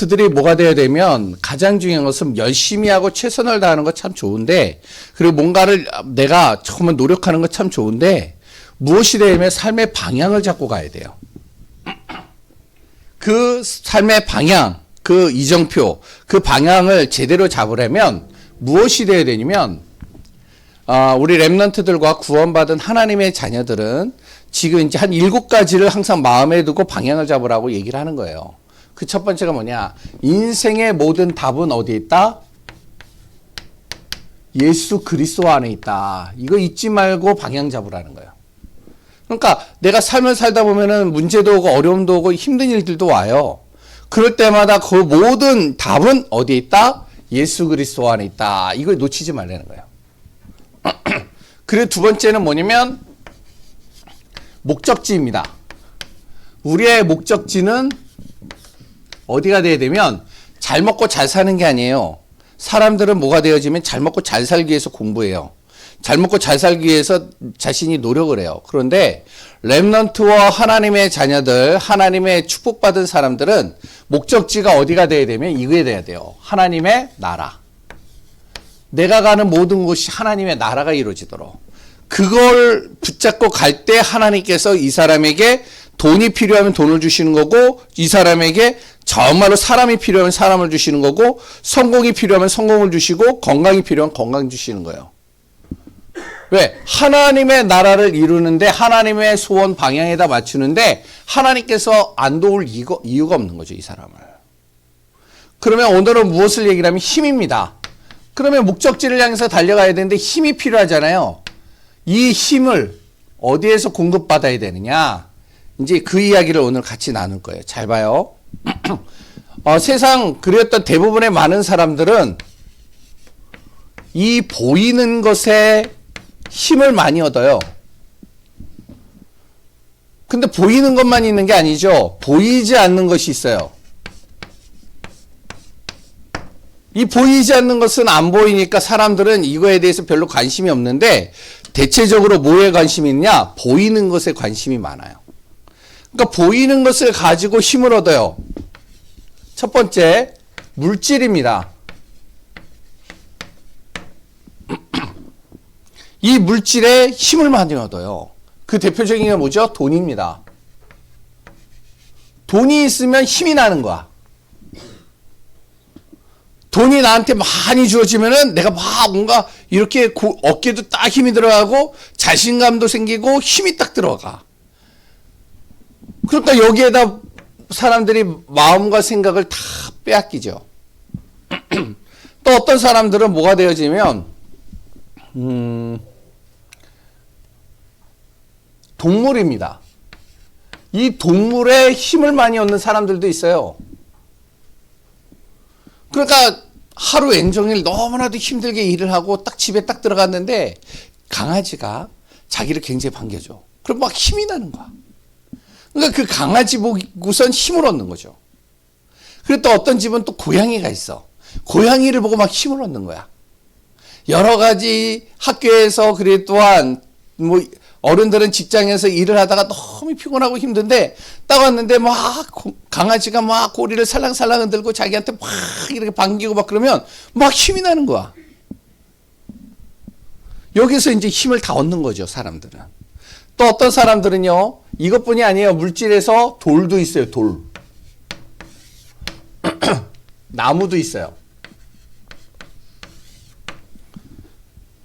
랩런트들이 뭐가 되어야 되면 가장 중요한 것은 열심히 하고 최선을 다하는 거 참 좋은데, 그리고 뭔가를 내가 정말 노력하는 거 참 좋은데, 무엇이 되면 삶의 방향을 잡고 가야 돼요. 그 삶의 방향, 그 이정표, 그 방향을 제대로 잡으려면 무엇이 되어야 되냐면, 우리 랩런트들과 구원받은 하나님의 자녀들은 지금 이제 한 7가지를 항상 마음에 두고 방향을 잡으라고 얘기를 하는 거예요. 그 첫 번째가 뭐냐? 인생의 모든 답은 어디에 있다? 예수 그리스도 안에 있다. 이거 잊지 말고 방향 잡으라는 거예요. 그러니까 내가 삶을 살다 보면은 문제도 오고 어려움도 오고 힘든 일들도 와요. 그럴 때마다 그 모든 답은 어디에 있다? 예수 그리스도 안에 있다. 이걸 놓치지 말라는 거예요. 그리고 두 번째는 뭐냐면 목적지입니다. 우리의 목적지는 어디가 돼야 되면 잘 먹고 잘 사는 게 아니에요. 사람들은 뭐가 되어지면 잘 먹고 잘 살기 위해서 공부해요. 잘 먹고 잘 살기 위해서 자신이 노력을 해요. 그런데 렘넌트와 하나님의 자녀들, 하나님의 축복받은 사람들은 목적지가 어디가 돼야 되면 이거에 돼야 돼요. 하나님의 나라. 내가 가는 모든 곳이 하나님의 나라가 이루어지도록. 그걸 붙잡고 갈 때 하나님께서 이 사람에게 돈이 필요하면 돈을 주시는 거고, 이 사람에게 정말로 사람이 필요하면 사람을 주시는 거고, 성공이 필요하면 성공을 주시고, 건강이 필요하면 건강 주시는 거예요. 왜? 하나님의 나라를 이루는데, 하나님의 소원 방향에다 맞추는데 하나님께서 안 도울 이유가 없는 거죠, 이 사람을. 그러면 오늘은 무엇을 얘기를 하면 힘입니다. 그러면 목적지를 향해서 달려가야 되는데 힘이 필요하잖아요. 이 힘을 어디에서 공급받아야 되느냐? 이제 그 이야기를 오늘 같이 나눌 거예요. 잘 봐요. 세상 그랬던 대부분의 많은 사람들은 이 보이는 것에 힘을 많이 얻어요. 근데 보이는 것만 있는 게 아니죠. 보이지 않는 것이 있어요. 이 보이지 않는 것은 안 보이니까 사람들은 이거에 대해서 별로 관심이 없는데, 대체적으로 뭐에 관심이 있냐? 보이는 것에 관심이 많아요. 그러니까 보이는 것을 가지고 힘을 얻어요. 첫 번째, 물질입니다. 이 물질에 힘을 많이 얻어요. 그 대표적인 게 뭐죠? 돈입니다. 돈이 있으면 힘이 나는 거야. 돈이 나한테 많이 주어지면은 내가 막 뭔가 이렇게 어깨도 딱 힘이 들어가고 자신감도 생기고 힘이 딱 들어가. 그러니까 여기에다 사람들이 마음과 생각을 다 빼앗기죠. 또 어떤 사람들은 뭐가 되어지면 동물입니다. 이 동물에 힘을 많이 얻는 사람들도 있어요. 그러니까 하루 온종일 너무나도 힘들게 일을 하고 딱 집에 딱 들어갔는데 강아지가 자기를 굉장히 반겨줘. 그럼 막 힘이 나는 거야. 그러니까 그 강아지 보고선 힘을 얻는 거죠. 그리고 또 어떤 집은 또 고양이가 있어. 고양이를 보고 막 힘을 얻는 거야. 여러 가지 학교에서 그리고 또한 뭐 어른들은 직장에서 일을 하다가 너무 피곤하고 힘든데 딱 왔는데 막 강아지가 막 꼬리를 살랑살랑 흔들고 자기한테 막 이렇게 반기고 막 그러면 막 힘이 나는 거야. 여기서 이제 힘을 다 얻는 거죠, 사람들은. 또 어떤 사람들은요, 이것뿐이 아니에요. 물질에서 돌도 있어요, 돌. 나무도 있어요.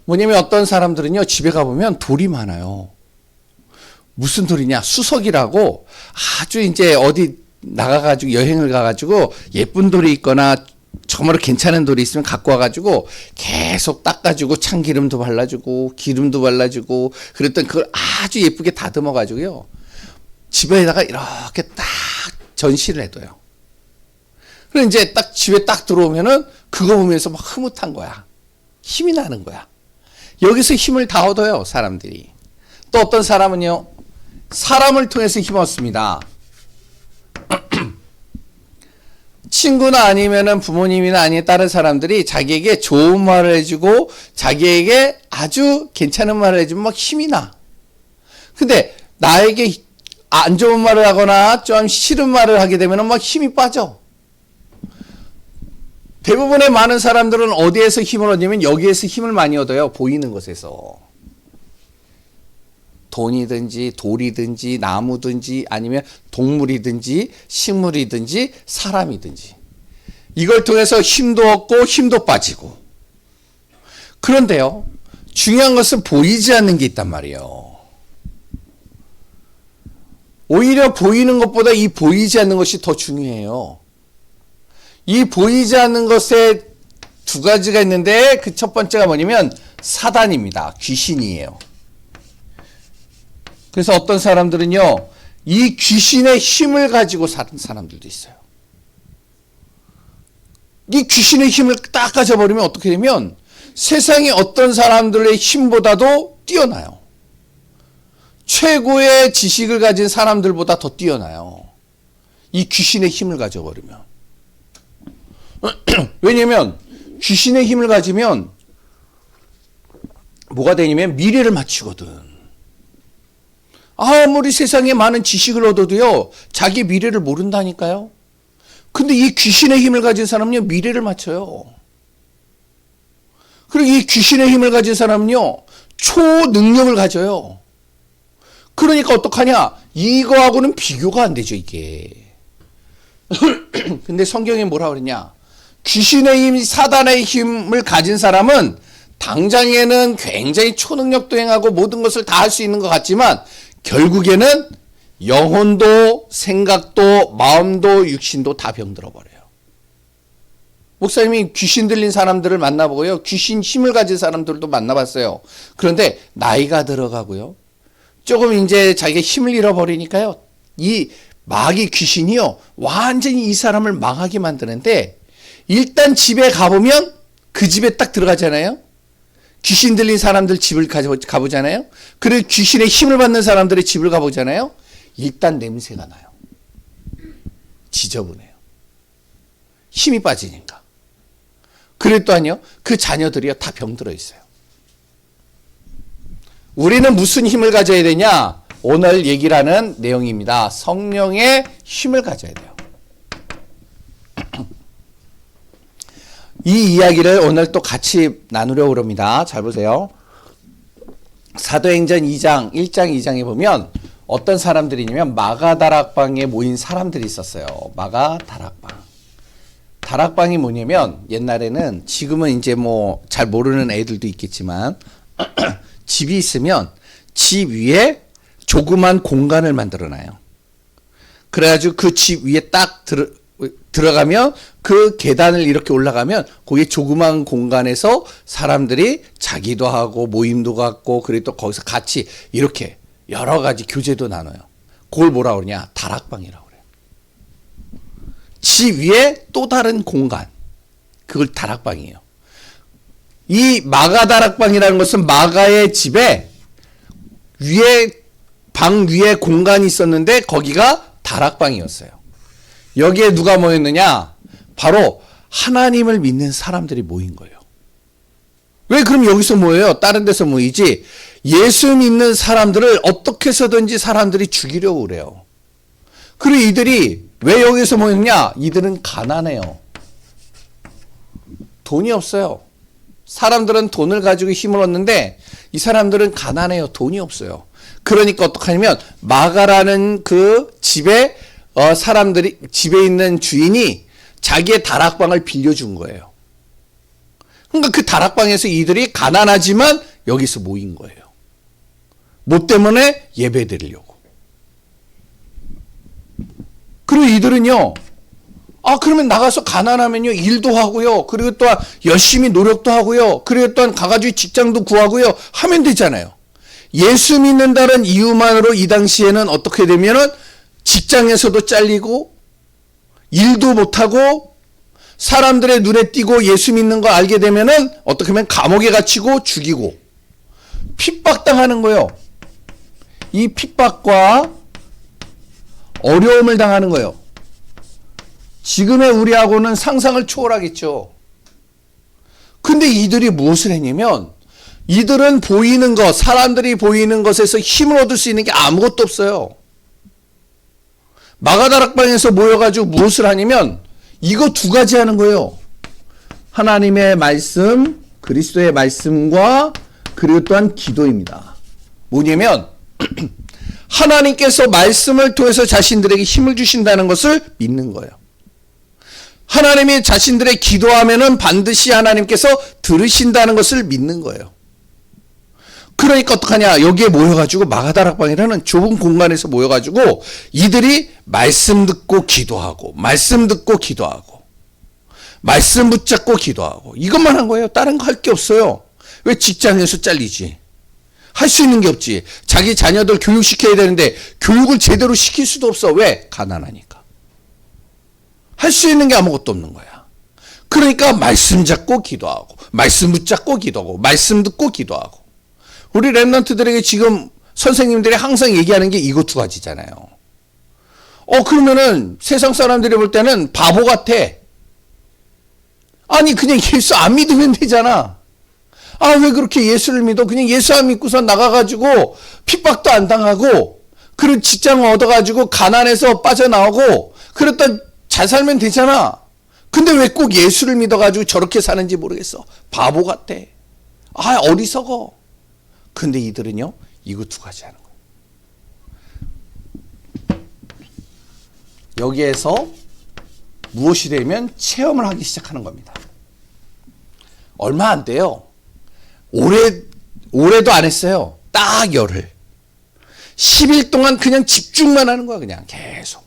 뭐냐면 어떤 사람들은요, 집에 가보면 돌이 많아요. 무슨 돌이냐? 수석이라고 아주 이제 어디 나가가지고 여행을 가가지고 예쁜 돌이 있거나 정말로 괜찮은 돌이 있으면 갖고 와가지고 계속 닦아주고 참기름도 발라주고 기름도 발라주고 그랬더니 그걸 아주 예쁘게 다듬어가지고요. 집에다가 이렇게 딱 전시를 해둬요. 그럼 이제 딱 집에 딱 들어오면은 그거 보면서 막 흐뭇한 거야. 힘이 나는 거야. 여기서 힘을 다 얻어요, 사람들이. 또 어떤 사람은요, 사람을 통해서 힘을 얻습니다. 친구나 아니면은 부모님이나 아니면 다른 사람들이 자기에게 좋은 말을 해주고 자기에게 아주 괜찮은 말을 해주면 막 힘이 나. 근데 나에게 안 좋은 말을 하거나 좀 싫은 말을 하게 되면 막 힘이 빠져. 대부분의 많은 사람들은 어디에서 힘을 얻냐면 여기에서 힘을 많이 얻어요. 보이는 것에서. 돈이든지 돌이든지 나무든지 아니면 동물이든지 식물이든지 사람이든지 이걸 통해서 힘도 얻고 힘도 빠지고. 그런데요, 중요한 것은 보이지 않는 게 있단 말이에요. 오히려 보이는 것보다 이 보이지 않는 것이 더 중요해요. 이 보이지 않는 것에 두 가지가 있는데 그 첫 번째가 뭐냐면 사단입니다. 귀신이에요. 그래서 어떤 사람들은요, 이 귀신의 힘을 가지고 사는 사람들도 있어요. 이 귀신의 힘을 딱 가져버리면 어떻게 되면 세상의 어떤 사람들의 힘보다도 뛰어나요. 최고의 지식을 가진 사람들보다 더 뛰어나요. 이 귀신의 힘을 가져버리면. 왜냐면 귀신의 힘을 가지면 뭐가 되냐면 미래를 맞추거든. 아무리 세상에 많은 지식을 얻어도요, 자기 미래를 모른다니까요. 근데 이 귀신의 힘을 가진 사람은요, 미래를 맞춰요. 그리고 이 귀신의 힘을 가진 사람은요, 초능력을 가져요. 그러니까 어떡하냐? 이거하고는 비교가 안 되죠, 이게. 근데 성경에 뭐라 그러냐? 귀신의 힘, 사단의 힘을 가진 사람은 당장에는 굉장히 초능력도 행하고 모든 것을 다 할 수 있는 것 같지만 결국에는 영혼도 생각도 마음도 육신도 다 병들어 버려요. 목사님이 귀신 들린 사람들을 만나보고요, 귀신 힘을 가진 사람들도 만나봤어요. 그런데 나이가 들어가고요, 조금 이제 자기가 힘을 잃어버리니까요, 이 마귀 귀신이요, 완전히 이 사람을 망하게 만드는데, 일단 집에 가보면 그 집에 딱 들어가잖아요. 귀신 들린 사람들 집을 가보잖아요. 그리고 귀신의 힘을 받는 사람들의 집을 가보잖아요. 일단 냄새가 나요. 지저분해요. 힘이 빠지니까. 그랬더니요, 그 자녀들이요, 다 병들어 있어요. 우리는 무슨 힘을 가져야 되냐? 오늘 얘기를 하는 내용입니다. 성령의 힘을 가져야 돼요. 이 이야기를 오늘 또 같이 나누려고 합니다. 잘 보세요. 사도행전 2장, 1장, 2장에 보면 어떤 사람들이냐면 마가다락방에 모인 사람들이 있었어요. 마가다락방. 다락방이 뭐냐면 옛날에는, 지금은 이제 뭐 잘 모르는 애들도 있겠지만 집이 있으면 집 위에 조그만 공간을 만들어놔요. 그래가지고 그 집 위에 딱 들어가면 그 계단을 이렇게 올라가면 거기 조그만 공간에서 사람들이 자기도 하고 모임도 갖고 그리고 또 거기서 같이 이렇게 여러 가지 교제도 나눠요. 그걸 뭐라 그러냐? 다락방이라고 그래요. 집 위에 또 다른 공간, 그걸 다락방이에요. 이 마가다락방이라는 것은 마가의 집에 방 위에 공간이 있었는데 거기가 다락방이었어요. 여기에 누가 모였느냐? 바로 하나님을 믿는 사람들이 모인 거예요. 왜 그럼 여기서 모여요? 다른 데서 모이지? 예수 믿는 사람들을 어떻게 해서든지 사람들이 죽이려고 그래요. 그리고 이들이 왜 여기서 모였냐? 이들은 가난해요. 돈이 없어요. 사람들은 돈을 가지고 힘을 얻는데 이 사람들은 가난해요. 돈이 없어요. 그러니까 어떡하냐면 마가라는 그 집에 사람들이, 집에 있는 주인이 자기의 다락방을 빌려준 거예요. 그러니까 그 다락방에서 이들이 가난하지만 여기서 모인 거예요. 뭐 때문에? 예배 드리려고. 그리고 이들은요, 그러면 나가서 가난하면요, 일도 하고요, 그리고 또한 열심히 노력도 하고요, 그리고 또한 가가지고 직장도 구하고요, 하면 되잖아요. 예수 믿는다는 이유만으로 이 당시에는 어떻게 되면은 직장에서도 잘리고, 일도 못하고, 사람들의 눈에 띄고 예수 믿는 거 알게 되면은 어떻게 하면 감옥에 갇히고 죽이고, 핍박당하는 거예요. 이 핍박과 어려움을 당하는 거예요. 지금의 우리하고는 상상을 초월하겠죠. 근데 이들이 무엇을 했냐면, 이들은 보이는 것, 사람들이 보이는 것에서 힘을 얻을 수 있는 게 아무것도 없어요. 마가다락방에서 모여가지고 무엇을 하냐면 이거 두 가지 하는 거예요. 하나님의 말씀, 그리스도의 말씀과 그리고 또한 기도입니다. 뭐냐면 하나님께서 말씀을 통해서 자신들에게 힘을 주신다는 것을 믿는 거예요. 하나님이 자신들의 기도하면은 반드시 하나님께서 들으신다는 것을 믿는 거예요. 그러니까 어떡하냐? 여기에 모여가지고 마가다락방이라는 좁은 공간에서 모여가지고 이들이 말씀 듣고 기도하고 말씀 듣고 기도하고 말씀 붙잡고 기도하고 이것만 한 거예요. 다른 거 할 게 없어요. 왜 직장에서 잘리지? 할 수 있는 게 없지. 자기 자녀들 교육시켜야 되는데 교육을 제대로 시킬 수도 없어. 왜? 가난하니까. 할 수 있는 게 아무것도 없는 거야. 그러니까 말씀 잡고 기도하고 말씀 붙잡고 기도하고 말씀 듣고 기도하고. 우리 랩런트들에게 지금 선생님들이 항상 얘기하는 게 이거 두 가지잖아요. 그러면은 세상 사람들이 볼 때는 바보 같아. 아니 그냥 예수 안 믿으면 되잖아. 왜 그렇게 예수를 믿어? 그냥 예수 안 믿고서 나가가지고 핍박도 안 당하고 그런 직장을 얻어가지고 가난해서 빠져나오고 그랬다 잘 살면 되잖아. 근데 왜 꼭 예수를 믿어가지고 저렇게 사는지 모르겠어. 바보 같아. 어리석어. 근데 이들은요 이거 두 가지 하는 거예요. 여기에서 무엇이 되면 체험을 하기 시작하는 겁니다. 얼마 안 돼요. 올해도 안 했어요. 딱 열흘. 10일 동안 그냥 집중만 하는 거야. 그냥 계속.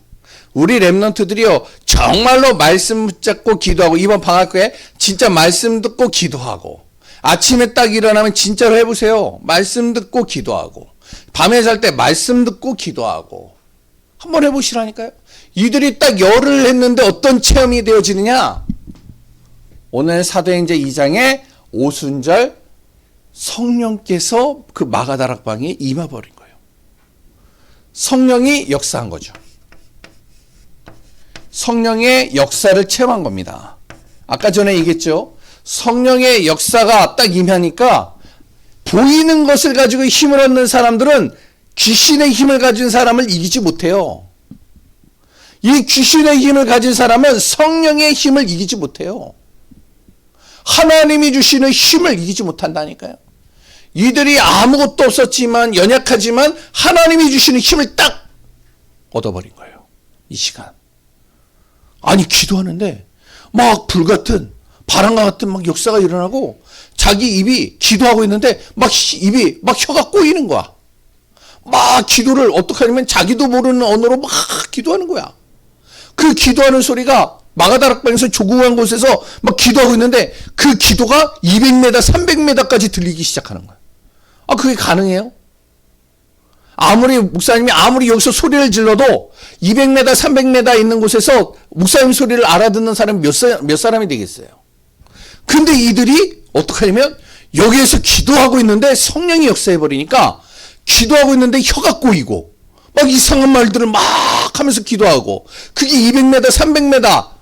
우리 랩런트들이요 정말로 말씀 붙잡고 기도하고 이번 방학교에 진짜 말씀 듣고 기도하고 아침에 딱 일어나면 진짜로 해보세요. 말씀 듣고 기도하고 밤에 잘 때 말씀 듣고 기도하고 한번 해보시라니까요. 이들이 딱 열흘 했는데 어떤 체험이 되어지느냐. 오늘 사도행전 2장에 오순절 성령께서 그 마가다락방에 임해버린 거예요. 성령이 역사한 거죠. 성령의 역사를 체험한 겁니다. 아까 전에 얘기했죠. 성령의 역사가 딱 임하니까 보이는 것을 가지고 힘을 얻는 사람들은 귀신의 힘을 가진 사람을 이기지 못해요. 이 귀신의 힘을 가진 사람은 성령의 힘을 이기지 못해요. 하나님이 주시는 힘을 이기지 못한다니까요. 이들이 아무것도 없었지만 연약하지만 하나님이 주시는 힘을 딱 얻어버린 거예요. 이 시간. 아니 기도하는데 막 불같은 바람과 같은 막 역사가 일어나고 자기 입이 기도하고 있는데 막 입이 막 혀가 꼬이는 거야. 막 기도를 어떻게 하냐면 자기도 모르는 언어로 막 기도하는 거야. 그 기도하는 소리가 마가다락방에서 조그만 곳에서 막 기도하고 있는데 그 기도가 200m, 300m까지 들리기 시작하는 거야. 그게 가능해요? 아무리 목사님이 아무리 여기서 소리를 질러도 200m, 300m 있는 곳에서 목사님 소리를 알아듣는 사람이 몇 사람이 되겠어요? 근데 이들이 어떻게 하냐면 여기에서 기도하고 있는데 성령이 역사해버리니까 기도하고 있는데 혀가 꼬이고 막 이상한 말들을 막 하면서 기도하고 그게 200m, 300m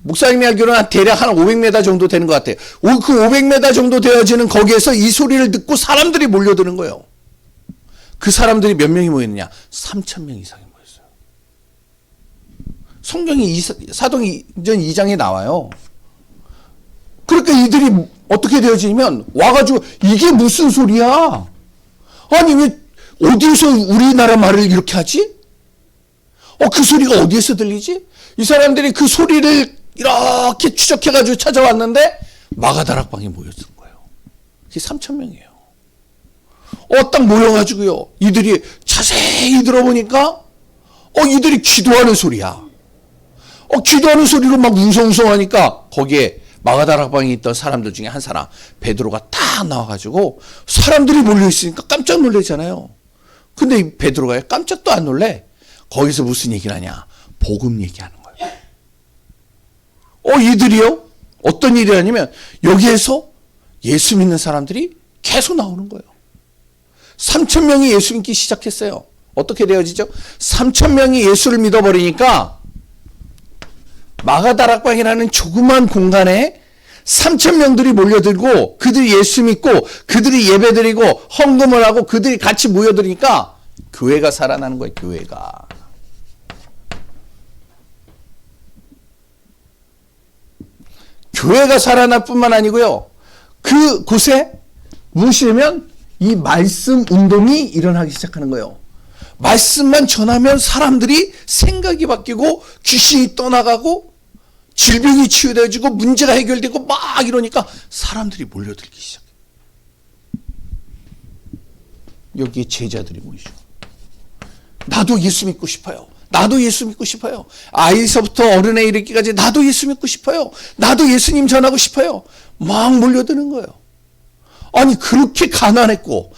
목사님이 알기로는 대략 한 500m 정도 되는 것 같아요. 그 500m 정도 되어지는 거기에서 이 소리를 듣고 사람들이 몰려드는 거예요. 그 사람들이 몇 명이 모였느냐? 3,000명 이상이 모였어요. 성경이 사도행전 2장에 나와요. 그러니까 이들이 어떻게 되어지냐면 와가지고 이게 무슨 소리야? 아니 왜 어디서 우리나라 말을 이렇게 하지? 그 소리가 어디에서 들리지? 이 사람들이 그 소리를 이렇게 추적해가지고 찾아왔는데 마가다락방에 모였던 거예요. 그게 3,000명이에요. 딱 모여가지고요. 이들이 자세히 들어보니까 이들이 기도하는 소리야. 기도하는 소리로 막 웅성웅성하니까 거기에 마가다락방에 있던 사람들 중에 한 사람 베드로가 딱 나와가지고 사람들이 몰려있으니까 깜짝 놀라잖아요. 근데 이 베드로가 깜짝도 안 놀래. 거기서 무슨 얘기를 하냐? 복음 얘기하는 거예요. 이들이요? 어떤 일이 아니면 여기에서 예수 믿는 사람들이 계속 나오는 거예요. 3,000명이 예수 믿기 시작했어요. 어떻게 되어지죠? 3,000명이 예수를 믿어버리니까 마가다락방이라는 조그만 공간에 3,000명들이 몰려들고 그들이 예수 믿고 그들이 예배드리고 헌금을 하고 그들이 같이 모여드리니까 교회가 살아나는 거예요. 교회가. 교회가 살아날 뿐만 아니고요. 그곳에 무엇이냐면 이 말씀 운동이 일어나기 시작하는 거예요. 말씀만 전하면 사람들이 생각이 바뀌고 귀신이 떠나가고 질병이 치유되어지고 문제가 해결되고 막 이러니까 사람들이 몰려들기 시작해요. 여기에 제자들이 모이죠. 나도 예수 믿고 싶어요. 나도 예수 믿고 싶어요. 아이서부터 어른에 이르기까지 나도 예수 믿고 싶어요. 나도 예수님 전하고 싶어요. 막 몰려드는 거예요. 아니 그렇게 가난했고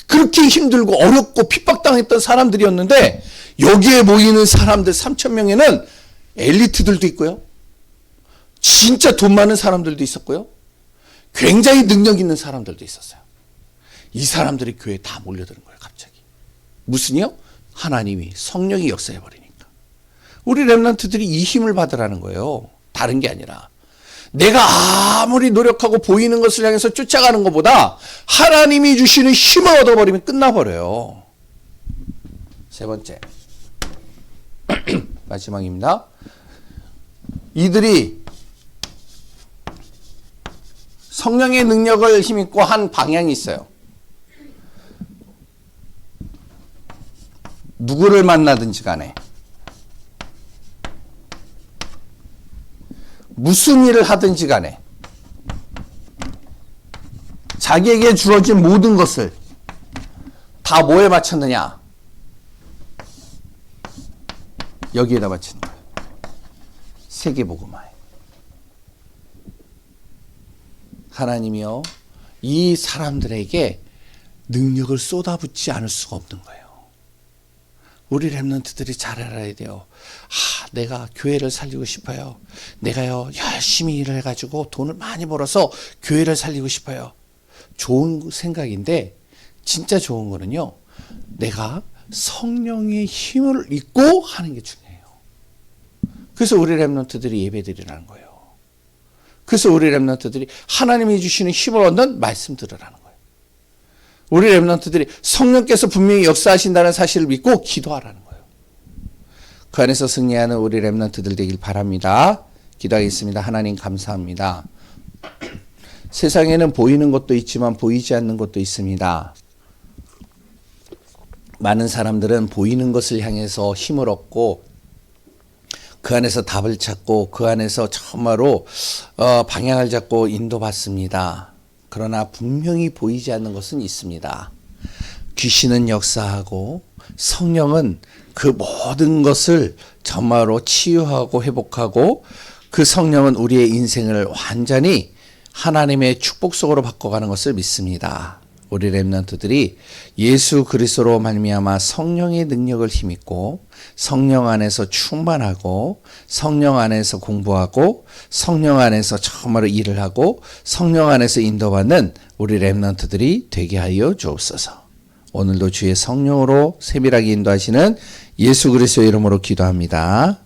그렇게 힘들고 어렵고 핍박당했던 사람들이었는데 여기에 모이는 사람들 3,000명에는 엘리트들도 있고요. 진짜 돈 많은 사람들도 있었고요. 굉장히 능력 있는 사람들도 있었어요. 이 사람들이 교회에 다 몰려드는 거예요. 갑자기. 무슨요? 하나님이 성령이 역사해버리니까. 우리 렘넌트들이 이 힘을 받으라는 거예요. 다른 게 아니라. 내가 아무리 노력하고 보이는 것을 향해서 쫓아가는 것보다 하나님이 주시는 힘을 얻어버리면 끝나버려요. 세 번째. 마지막입니다. 이들이 성령의 능력을 힘입고 한 방향이 있어요. 누구를 만나든지 간에 무슨 일을 하든지 간에 자기에게 주어진 모든 것을 다 뭐에 바쳤느냐? 여기에다 바치는 거예요. 세계복음화에. 하나님이요, 이 사람들에게 능력을 쏟아붓지 않을 수가 없는 거예요. 우리 렘넌트들이 잘 알아야 돼요. 내가 교회를 살리고 싶어요. 내가요 열심히 일을 해가지고 돈을 많이 벌어서 교회를 살리고 싶어요. 좋은 생각인데 진짜 좋은 거는요, 내가 성령의 힘을 입고 하는 게 중요해요. 그래서 우리 렘넌트들이 예배드리라는 거예요. 그래서 우리 렘넌트들이 하나님이 주시는 힘을 얻는 말씀 들으라는 거예요. 우리 렘넌트들이 성령께서 분명히 역사하신다는 사실을 믿고 기도하라는 거예요. 그 안에서 승리하는 우리 렘넌트들 되길 바랍니다. 기도하겠습니다. 하나님 감사합니다. 세상에는 보이는 것도 있지만 보이지 않는 것도 있습니다. 많은 사람들은 보이는 것을 향해서 힘을 얻고 그 안에서 답을 찾고 그 안에서 정말로 방향을 잡고 인도받습니다. 그러나 분명히 보이지 않는 것은 있습니다. 귀신은 역사하고 성령은 그 모든 것을 정말로 치유하고 회복하고 그 성령은 우리의 인생을 완전히 하나님의 축복 속으로 바꿔가는 것을 믿습니다. 우리 렘넌트들이 예수 그리스도로 말미암아 성령의 능력을 힘입고 성령 안에서 충만하고 성령 안에서 공부하고 성령 안에서 정말로 일을 하고 성령 안에서 인도받는 우리 렘넌트들이 되게 하여 주옵소서. 오늘도 주의 성령으로 세밀하게 인도하시는 예수 그리스도의 이름으로 기도합니다.